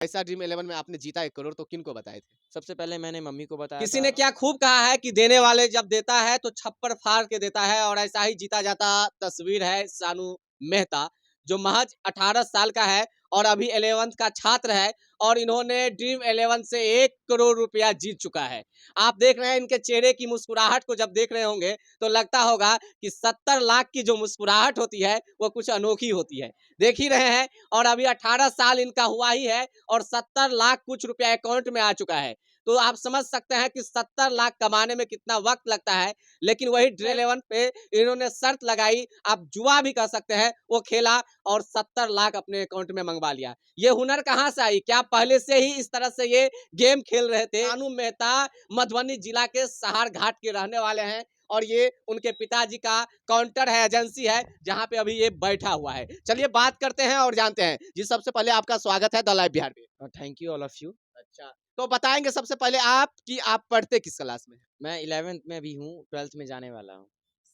ऐसा ड्रीम 11 में आपने जीता 1 करोड़ तो किनको बताए थे? सबसे पहले मैंने मम्मी को बताया किसी था। ने क्या खूब कहा है कि देने वाले जब देता है तो छप्पर फाड़ के देता है और ऐसा ही जीता जाता तस्वीर है सानू मेहता जो महज 18 साल का है और अभी 11th का छात्र है और इन्होंने ड्रीम 11 से 1 करोड़ रुपया जीत चुका है। आप देख रहे हैं इनके चेहरे की मुस्कुराहट को जब देख रहे होंगे तो लगता होगा कि 70 लाख की जो मुस्कुराहट होती है वो कुछ अनोखी होती है। देख ही रहे हैं और अभी 18 साल इनका हुआ ही है और 70 लाख कुछ रुपया अकाउंट में आ चुका है। तो आप समझ सकते हैं कि 70 लाख कमाने में कितना वक्त लगता है। लेकिन वही ड्रीम 11 पे इन्होंने शर्त लगाई, आप जुआ भी कह सकते हैं, वो खेला और 70 लाख अपने अकाउंट में मंगवा लिया। ये हुनर कहाँ से आई? क्या पहले से ही इस तरह से ये गेम खेल रहे थे? सानू मेहता मधुबनी जिला के सहार घाट के रहने वाले हैं और ये उनके पिताजी का काउंटर है, एजेंसी है, जहाँ पे अभी ये बैठा हुआ है। चलिए बात करते हैं और जानते हैं। जी, सबसे पहले आपका स्वागत है द लाइव बिहार में। Thank you all of you. अच्छा, तो बताएँगे सबसे पहले आप कि आप पढ़ते किस क्लास में हैं? मैं 11th में भी हूँ, 12th में जाने वाला हूँ।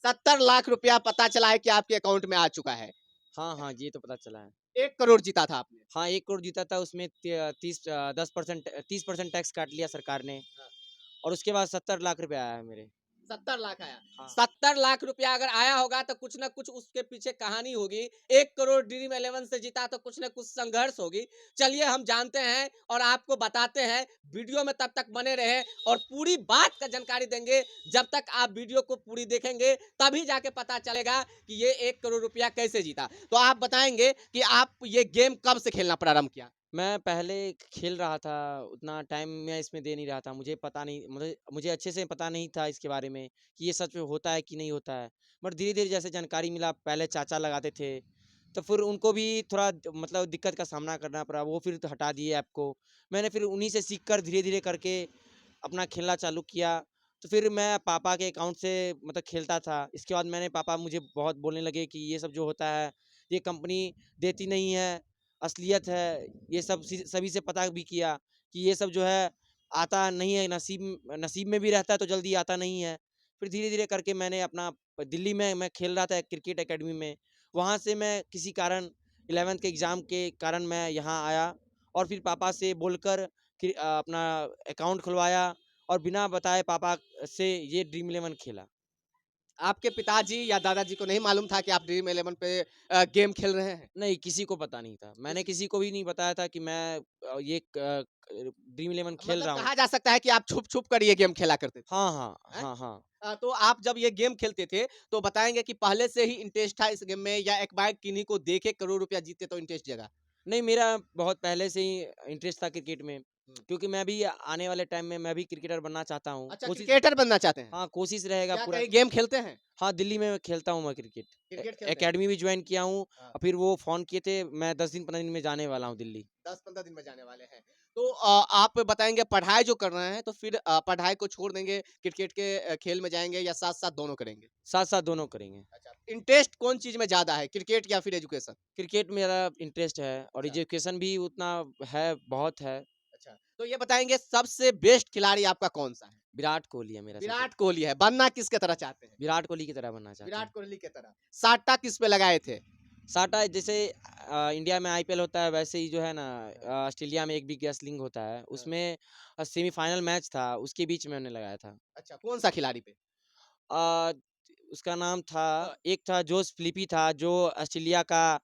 70 लाख रुपया पता चला है कि आपके अकाउंट में आ चुका है। हाँ, हाँ, ये तो पता चला है। 1 करोड़ जीता था आपने। हाँ, 1 करोड़ जीता था, उसमें 30% टैक्स काट लिया सरकार ने हाँ। और उसके बाद 70 लाख रुपए आया है मेरे। 70 लाख आया। हाँ। 70 लाख रुपया अगर आया होगा तो कुछ ना कुछ उसके पीछे कहानी होगी। 1 करोड़ ड्रीम 11 से जीता तो कुछ ना कुछ संघर्ष होगी। चलिए हम जानते हैं और आपको बताते हैं। वीडियो में तब तक बने रहें और पूरी बात का जानकारी देंगे। जब तक आप वीडियो को पूरी देखेंगे तभी जाके पता चलेगा कि ये 1 करोड़ रुपया कैसे जीता। तो आप बताएँगे कि आप ये गेम कब से खेलना प्रारंभ किया? मैं पहले खेल रहा था, उतना टाइम मैं इसमें दे नहीं रहा था। मुझे पता नहीं, मुझे मुझे अच्छे से पता नहीं था इसके बारे में कि ये सच में होता है कि नहीं होता है। बट धीरे-धीरे जैसे जानकारी मिला, पहले चाचा लगाते थे, तो फिर उनको भी थोड़ा मतलब दिक्कत का सामना करना पड़ा, वो फिर तो हटा दिए ऐप को। मैंने फिर उन्हीं से सीख कर धीरे-धीरे करके अपना खेलना चालू किया। तो फिर मैं पापा के अकाउंट से मतलब खेलता था। इसके बाद मैंने पापा मुझे बहुत बोलने लगे कि ये सब जो होता है, ये कंपनी देती नहीं है, असलियत है। ये सब सभी से पता भी किया कि ये सब जो है आता नहीं है, नसीब में भी रहता है तो जल्दी आता नहीं है। फिर धीरे-धीरे करके मैंने अपना दिल्ली में मैं खेल रहा था क्रिकेट अकेडमी में, वहाँ से मैं किसी कारण 11th के एग्ज़ाम के कारण मैं यहाँ आया और फिर पापा से बोलकर अपना अकाउंट खुलवाया और बिना बताए पापा से ये ड्रीम 11 खेला। आपके पिताजी या दादाजी को नहीं मालूम था कि आप ड्रीम 11 पे गेम खेल रहे हैं? नहीं, किसी को पता नहीं था। मैंने किसी किसी को भी नहीं बताया था कि मैं ये ड्रीम 11 खेल मतलब रहा हूँ। कहा जा सकता है कि आप छुप-छुप कर ये गेम खेला करते थे। हाँ, हाँ। हैं? हाँ, हाँ। तो आप जब ये गेम खेलते थे, तो बताएँगे कि पहले से ही इंटरेस्ट था इस गेम में या एक बार किन्हीं को देखे करोड़ रुपया जीते तो इंटरेस्ट जगा? नहीं, मेरा बहुत पहले से ही इंटरेस्ट था क्रिकेट में, हुँ। क्योंकि मैं भी आने वाले टाइम में मैं भी क्रिकेटर बनना चाहता हूँ। अच्छा कोशिश क्रिकेटर बनना चाहते हैं? हाँ, कोशिश रहेगा क्या पूरा। कहीं गेम खेलते हैं? हाँ, दिल्ली में खेलता हूँ मैं क्रिकेट। क्रिकेट खेलते हैं? अकेडमी भी जॉइन किया हूँ हाँ। और फिर वो फ़ोन किए थे, मैं 10 दिन 15 दिन में जाने वाला हूँ दिल्ली। 10-15 दिन में जाने वाले हैं। तो आप बताएँगे पढ़ाई जो कर रहे हैं तो फिर पढ़ाई को छोड़ देंगे, क्रिकेट के खेल में जाएँगे या साथ-साथ दोनों करेंगे? साथ-साथ दोनों करेंगे। अच्छा, इंटरेस्ट कौन चीज़ में ज़्यादा है, क्रिकेट या फिर एजुकेशन? क्रिकेट में ज़्यादा इंटरेस्ट है और अच्छा, एजुकेशन भी उतना है, बहुत है। अच्छा। तो ये बताएँगे सबसे बेस्ट खिलाड़ी आपका कौन-सा है? विराट कोहली है मेरा सबसे। विराट कोहली है, बनना किसके तरह चाहते हैं? विराट कोहली की तरह बनना चाहते विराट हैं। कोहली की तरह। साट्टा किस पे लगाए थे? साटा जैसे इंडिया में आईपीएल होता है वैसे ही जो है ना, हाँ, ऑस्ट्रेलिया में एक बिग गैस लीग होता है, हाँ। उसमें सेमीफाइनल मैच था, उसके बीच में मैंने लगाया था। अच्छा, कौन-सा खिलाड़ी पे? अ, उसका नाम था, एक था जोस फिलिपी था जो ऑस्ट्रेलिया का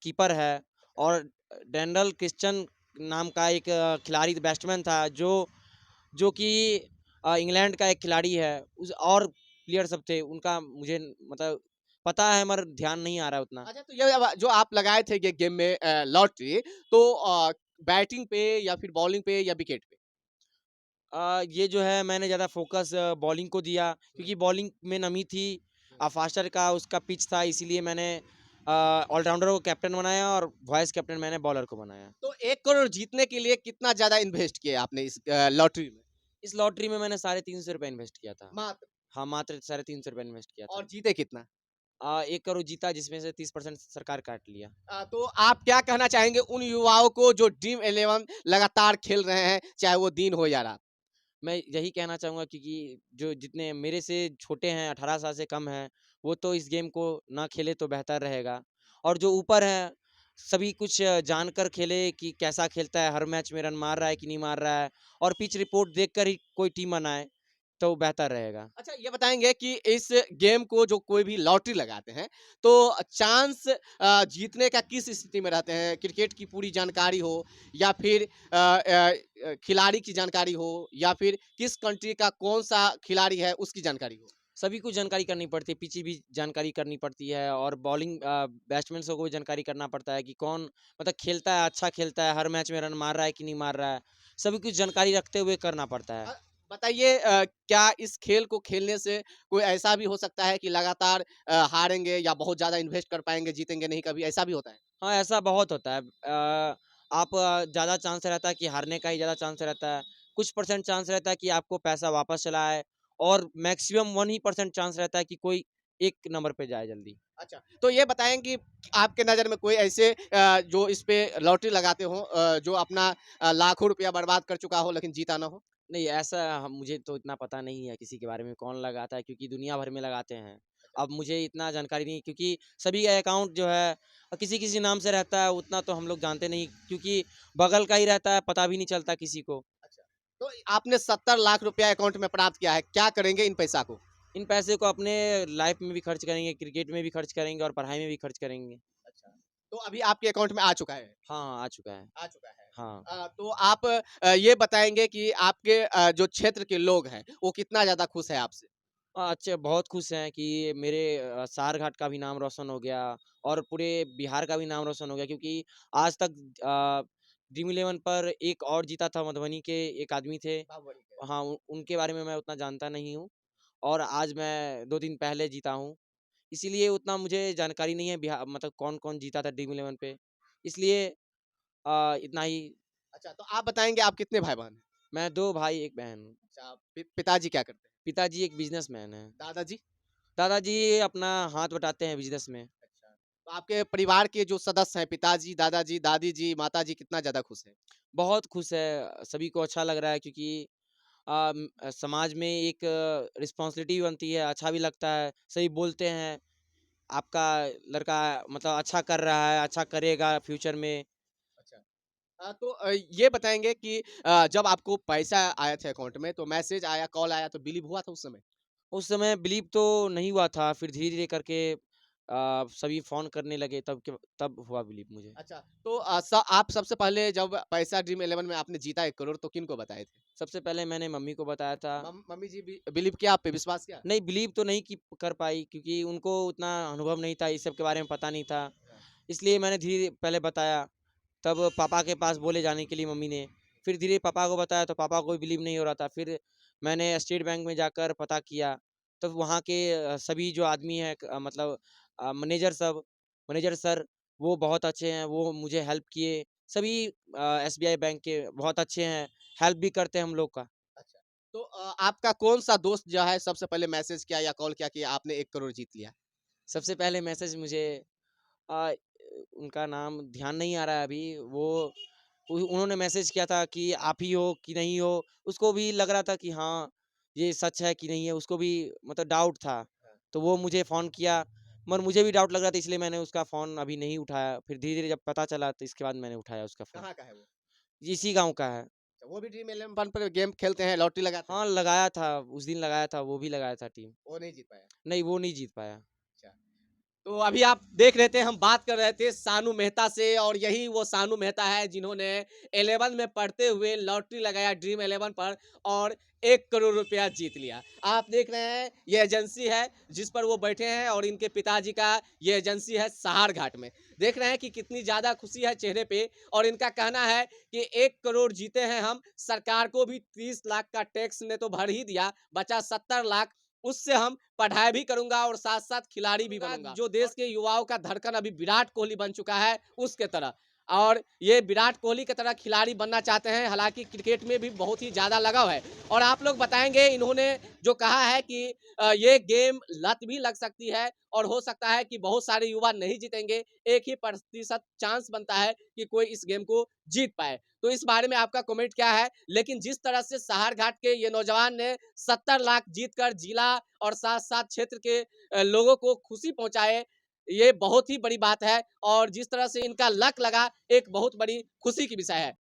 कीपर है अच्छा, और डेंडल क्रिश्चियन नाम का एक खिलाड़ी बैट्समैन था जो जो कि इंग्लैंड का एक खिलाड़ी है। उस और प्लेयर सब थे, उनका मुझे मतलब पता है मगर ध्यान नहीं आ रहा है उतना। अच्छा तो ये जो आप लगाए थे ये गेम में लॉटरी तो बैटिंग पे या फिर बॉलिंग पे या विकेट पे? ये जो है मैंने ज़्यादा फ़ोकस बॉलिंग को दिया हुँ, क्योंकि बॉलिंग में नमी थी। हुँ। फास्टर का उसका पिच था, इसीलिए मैंने ऑलराउंडर को कैप्टन बनाया और वाइस कैप्टन मैंने बॉलर को बनाया। तो 1 करोड़ जीतने के लिए कितना ज़्यादा इन्वेस्ट किए आपने इस लॉटरी में? इस लॉटरी में मैंने ₹350 इन्वेस्ट किया था। मात्र हाँ, मात्र ₹350 इन्वेस्ट किया और था। जीते कितना? 1 करोड़ जीता जिसमें से 30% सरकार काट लिया। तो आप क्या कहना चाहेंगे उन युवाओं को जो ड्रीम 11 लगातार खेल रहे हैं, चाहे वो दिन हो या रात? मैं यही कहना चाहूँगा क्योंकि जो जितने मेरे से छोटे हैं, 18 साल से कम हैं, वो तो इस गेम को ना खेले तो बेहतर रहेगा और जो ऊपर हैं, सभी कुछ जानकर खेले कि कैसा खेलता है, हर मैच में रन मार रहा है कि नहीं मार रहा है, और पिच रिपोर्ट देखकर ही कोई टीम बनाए, तो बेहतर रहेगा। अच्छा, ये बताएँगे कि इस गेम को जो कोई भी लॉटरी लगाते हैं, तो चांस जीतने का किस स्थिति में रहते हैं? क्रिकेट की पूरी जानकारी हो या फिर खिलाड़ी की जानकारी हो या फिर किस कंट्री का कौन-सा खिलाड़ी है, उसकी जानकारी हो? सभी को जानकारी करनी पड़ती है, पिच की भी जानकारी करनी पड़ती है, और बॉलिंग बैट्समैन्स को भी जानकारी करना पड़ता है कि कौन मतलब खेलता है, अच्छा खेलता है, हर मैच में रन मार रहा है कि नहीं मार रहा है। सभी कुछ जानकारी रखते हुए करना पड़ता है। अ, बताइए क्या इस खेल को खेलने से कोई ऐसा भी हो सकता है कि लगातार हारेंगे या बहुत ज़्यादा इन्वेस्ट कर पाएँगे, जीतेंगे नहीं कभी, ऐसा भी होता है? हाँ, ऐसा बहुत होता है। आप ज़्यादा चांस रहता है कि हारने का ही ज़्यादा चांस रहता है। कुछ परसेंट चांस रहता है कि आपको पैसा वापस चला आए, और मैक्सिमम 1 ही परसेंट चांस रहता है कि कोई 1 नंबर पे जाए जल्दी। अच्छा, तो ये बताएँ कि आपके नज़र में कोई ऐसे जो इस पे लॉटरी लगाते हों जो अपना लाखों रुपया बर्बाद कर चुका हो लेकिन जीता ना हो? नहीं, ऐसा मुझे तो इतना पता नहीं है किसी के बारे में कौन लगाता है, क्योंकि दुनिया भर में लगाते हैं। अब मुझे इतना जानकारी नहीं, क्योंकि सभी का अकाउंट जो है किसी-किसी नाम से रहता है, उतना तो हम लोग जानते नहीं, क्योंकि बगल का ही रहता है, पता भी नहीं चलता किसी को। अच्छा, तो आपने 70 लाख रुपया अकाउंट में प्राप्त किया है, क्या करेंगे इन पैसा को? इन पैसे को अपने लाइफ में भी खर्च करेंगे, क्रिकेट में भी खर्च करेंगे और पढ़ाई में भी खर्च करेंगे। अच्छा, तो अभी आपके अकाउंट में आ चुका है? हाँ, हाँ, आ चुका है। आ चुका है। हाँ। तो आप ये बताएँगे कि आपके जो क्षेत्र के लोग हैं, वो कितना ज़्यादा खुश है आपसे? अच्छे बहुत खुश हैं कि मेरे सारघाट का भी नाम रोशन हो गया, और पूरे बिहार का भी नाम रोशन हो गया, क्योंकि आज तक ड्रीम इलेवन पर एक और जीता था, मधुबनी के एक आदमी थे। बाहुबली के। हाँ, उनके बारे में मैं उतना जानता नहीं हूँ, और आज मैं 2 दिन पहले जीता हूँ। इसीलिए उतना मुझे जानकारी नहीं है मतलब कौन-कौन जीता था ड्रीम इलेवन पे। इसलिए इतना ही। अच्छा, तो आप बताएँगे आप कितने भाई-बहन हैं? मैं 2 भाई 1 बहन हूँ। अच्छा, पिताजी क्या करते हैं? पिताजी एक बिज़नेसमैन हैं। दादाजी? दादाजी अपना हाथ बटाते हैं बिज़नेस में। अच्छा, तो आपके परिवार के जो सदस्य हैं, पिताजी, दादाजी, दादी जी, माताजी कितना ज़्यादा खुश हैं? बहुत खुश है, सभी को अच्छा लग रहा है, क्योंकि समाज में एक रिस्पॉन्सिबिलिटी बनती है, अच्छा भी लगता है, सभी बोलते हैं, आपका लड़का मतलब अच्छा कर रहा है, अच्छा करेगा फ्यूचर में। अच्छा। तो ये बताएँगे कि जब आपको पैसा आया था अकाउंट में, तो मैसेज आया, कॉल आया तो बिलीव हुआ था उस समय? उस समय बिलीव तो नहीं हुआ था, फिर धीरे-धीरे करके सभी फ़ोन करने लगे, तब हुआ बिलीव मुझे। अच्छा, तो आप सबसे पहले जब पैसा ड्रीम इलेवन में आपने जीता 1 करोड़ तो किनको बताए थे? सबसे पहले मैंने मम्मी को बताया था। मम्मी जी बिलीव किया आप पे, विश्वास किया? नहीं, बिलीव तो नहीं की कर पाई, क्योंकि उनको उतना अनुभव नहीं था, इस सब के बारे में पता नहीं था। हाँ। इसलिए मैंने धीरे पहले बताया, तब पापा के पास बोले जाने के लिए मम्मी ने। फिर धीरे पापा को बताया, तो पापा को भी बिलीव नहीं हो रहा था। फिर मैंने स्टेट बैंक में जाकर पता किया, तब वहाँ के सभी जो आदमी हैं मतलब मैनेजर सर, वो बहुत अच्छे हैं, वो मुझे हेल्प किए। सभी एसबीआई बैंक के बहुत अच्छे हैं, हेल्प भी करते हैं हम लोग का। अच्छा, तो आपका कौन-सा दोस्त जो है सबसे पहले मैसेज किया या कॉल किया कि आपने 1 करोड़ जीत लिया? सबसे पहले मैसेज मुझे अ, उनका नाम ध्यान नहीं आ रहा है अभी, वो उन्होंने मैसेज किया था कि आप ही हो कि नहीं हो, उसको भी लग रहा था कि हाँ, ये सच है कि नहीं है, उसको भी मतलब डाउट था। हाँ। तो वो मुझे फ़ोन किया, मगर मुझे भी डाउट लग रहा था, इसलिए मैंने उसका फ़ोन अभी नहीं उठाया। फिर धीरे-धीरे जब पता चला, तो इसके बाद मैंने उठाया उसका फ़ोन। कहाँ का है वो? इसी गाँव का है। अच्छा, वो भी ड्रीम इलेवन पर गेम खेलते हैं, लॉटरी लगाते हैं? हाँ, लगाया था, उस दिन लगाया था, वो भी लगाया था टीम। वो नहीं जीत पाया। नहीं, वो नहीं जीत पाया। अच्छा। तो अभी आप देख रहे थे हम बात कर रहे थे सानू मेहता से और यही वो सानू मेहता है जिन्होंने 11 में पढ़ते हुए लॉटरी लगाया ड्रीम 11 पर और 1 करोड़ रुपया जीत लिया। आप देख रहे हैं ये एजेंसी है जिस पर वो बैठे हैं और इनके पिताजी का ये एजेंसी है सहारघाट में। देख रहे हैं कि कितनी ज़्यादा खुशी है चेहरे पे और इनका कहना है कि 1 करोड़ जीते हैं हम, सरकार को भी 30 लाख का टैक्स ने तो भर ही दिया, बचा 70 लाख उससे हम पढ़ाई भी करूँगा और साथ-साथ खिलाड़ी भी बनूँगा। जो देश के युवाओं का धड़कन अभी विराट कोहली बन चुका है, उसके तरह। और ये विराट कोहली की तरह खिलाड़ी बनना चाहते हैं, हालाँकि क्रिकेट में भी बहुत ही ज़्यादा लगाव है। और आप लोग बताएँगे इन्होंने जो कहा है कि ये गेम लत भी लग सकती है और हो सकता है कि बहुत सारे युवा नहीं जीतेंगे। 1 ही प्रतिशत चांस बनता है कि कोई इस गेम को जीत पाए। तो इस बारे में आपका कमेंट क्या है? लेकिन जिस तरह से सहारघाट के ये नौजवान ने 70 लाख जीतकर जिला और साथ-साथ क्षेत्र के लोगों को खुशी पहुँचाए, ये बहुत ही बड़ी बात है और जिस तरह से इनका लक लगा एक बहुत बड़ी खुशी की विषय है।